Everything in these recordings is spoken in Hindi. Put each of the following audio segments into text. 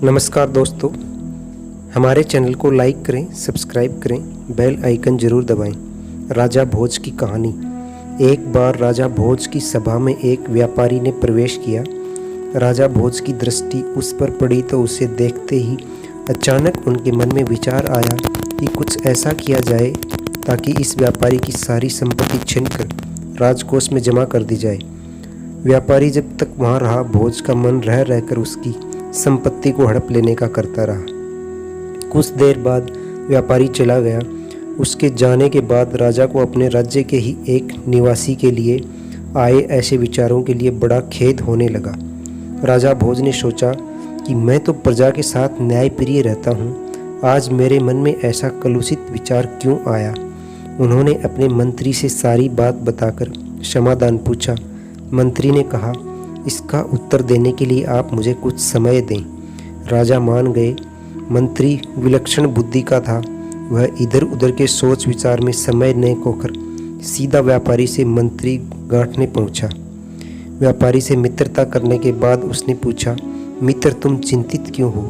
नमस्कार दोस्तों, हमारे चैनल को लाइक करें, सब्सक्राइब करें, बेल आइकन ज़रूर दबाएं। राजा भोज की कहानी। एक बार राजा भोज की सभा में एक व्यापारी ने प्रवेश किया। राजा भोज की दृष्टि उस पर पड़ी तो उसे देखते ही अचानक उनके मन में विचार आया कि कुछ ऐसा किया जाए ताकि इस व्यापारी की सारी संपत्ति छीनकर राजकोष में जमा कर दी जाए। व्यापारी जब तक वहाँ रहा, भोज का मन रह रहकर उसकी संपत्ति को हड़प लेने का करता रहा। कुछ देर बाद व्यापारी चला गया। उसके जाने के बाद राजा को अपने राज्य के ही एक निवासी के लिए आए ऐसे विचारों के लिए बड़ा खेद होने लगा। राजा भोज ने सोचा कि मैं तो प्रजा के साथ न्यायप्रिय रहता हूँ, आज मेरे मन में ऐसा कलुषित विचार क्यों आया। उन्होंने अपने मंत्री से सारी बात बताकर क्षमादान पूछा। मंत्री ने कहा, इसका उत्तर देने के लिए आप मुझे कुछ समय दें। राजा मान गए। मंत्री विलक्षण बुद्धि का था। वह इधर उधर के सोच विचार में समय न खोकर सीधा व्यापारी से मंत्री गांठने पहुंचा। व्यापारी से मित्रता करने के बाद उसने पूछा, मित्र तुम चिंतित क्यों हो?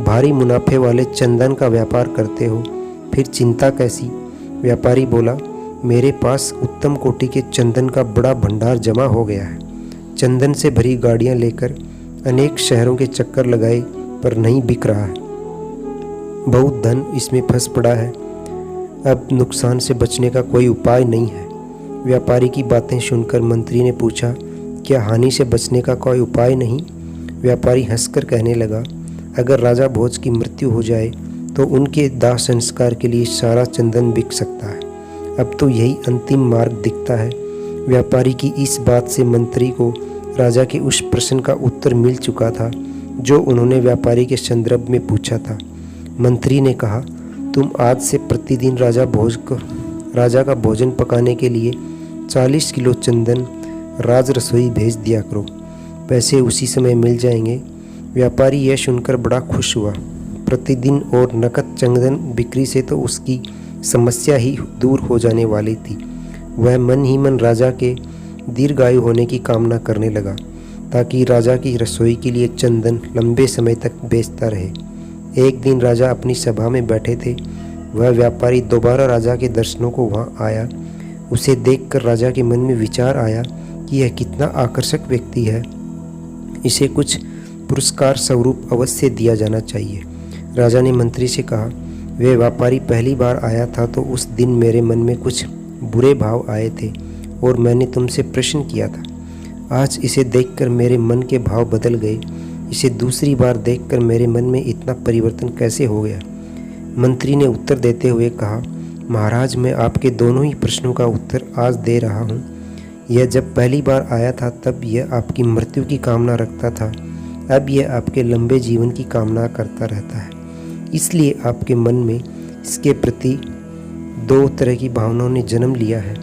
भारी मुनाफे वाले चंदन का व्यापार करते हो, फिर चिंता कैसी? व्यापारी बोला, मेरे पास उत्तम कोटि के चंदन का बड़ा भंडार जमा हो गया है। चंदन से भरी गाड़ियां लेकर अनेक शहरों के चक्कर लगाए पर नहीं बिक रहा है। बहुत धन इसमें फंस पड़ा है। अब नुकसान से बचने का कोई उपाय नहीं है। व्यापारी की बातें सुनकर मंत्री ने पूछा, क्या हानि से बचने का कोई उपाय नहीं? व्यापारी हंसकर कहने लगा, अगर राजा भोज की मृत्यु हो जाए तो उनके दाह संस्कार के लिए सारा चंदन बिक सकता है। अब तो यही अंतिम मार्ग दिखता है। व्यापारी की इस बात से मंत्री को राजा के उस प्रश्न का उत्तर मिल चुका था जो उन्होंने व्यापारी के संदर्भ में पूछा था। मंत्री ने कहा, तुम आज से प्रतिदिन राजा का भोजन पकाने के लिए 40 किलो चंदन राज रसोई भेज दिया करो, पैसे उसी समय मिल जाएंगे। व्यापारी यह सुनकर बड़ा खुश हुआ। प्रतिदिन और नकद चंदन बिक्री से तो उसकी समस्या ही दूर हो जाने वाली थी। वह मन ही मन राजा के दीर्घायु होने की कामना करने लगा ताकि राजा की रसोई के लिए चंदन लंबे समय तक बेचता रहे। एक दिन राजा अपनी सभा में बैठे थे। वह व्यापारी दोबारा राजा के दर्शनों को वहाँ आया। उसे देखकर राजा के मन में विचार आया कि यह कितना आकर्षक व्यक्ति है, इसे कुछ पुरस्कार स्वरूप अवश्य दिया जाना चाहिए। राजा ने मंत्री से कहा, वह व्यापारी पहली बार आया था तो उस दिन मेरे मन में कुछ बुरे भाव आए थे और मैंने तुमसे प्रश्न किया था। आज इसे देखकर मेरे मन के भाव बदल गए। इसे दूसरी बार देखकर मेरे मन में इतना परिवर्तन कैसे हो गया? मंत्री ने उत्तर देते हुए कहा, महाराज मैं आपके दोनों ही प्रश्नों का उत्तर आज दे रहा हूँ। यह जब पहली बार आया था तब यह आपकी मृत्यु की कामना रखता था, अब यह आपके लंबे जीवन की कामना करता रहता है। इसलिए आपके मन में इसके प्रति दो तरह की भावनाओं ने जन्म लिया है।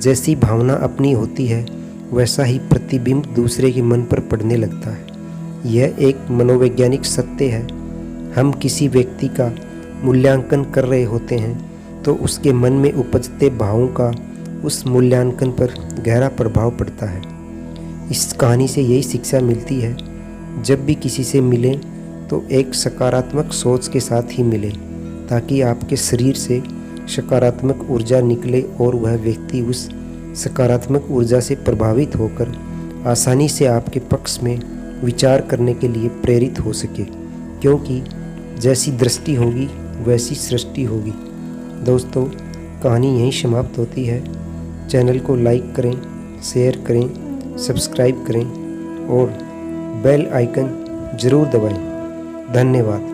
जैसी भावना अपनी होती है वैसा ही प्रतिबिंब दूसरे के मन पर पड़ने लगता है। यह एक मनोवैज्ञानिक सत्य है। हम किसी व्यक्ति का मूल्यांकन कर रहे होते हैं तो उसके मन में उपजते भावों का उस मूल्यांकन पर गहरा प्रभाव पड़ता है। इस कहानी से यही शिक्षा मिलती है, जब भी किसी से मिलें तो एक सकारात्मक सोच के साथ ही मिलें ताकि आपके शरीर से सकारात्मक ऊर्जा निकले और वह व्यक्ति उस सकारात्मक ऊर्जा से प्रभावित होकर आसानी से आपके पक्ष में विचार करने के लिए प्रेरित हो सके, क्योंकि जैसी दृष्टि होगी वैसी सृष्टि होगी। दोस्तों, कहानी यहीं समाप्त होती है। चैनल को लाइक करें, शेयर करें, सब्सक्राइब करें और बेल आइकन ज़रूर दबाएं। धन्यवाद।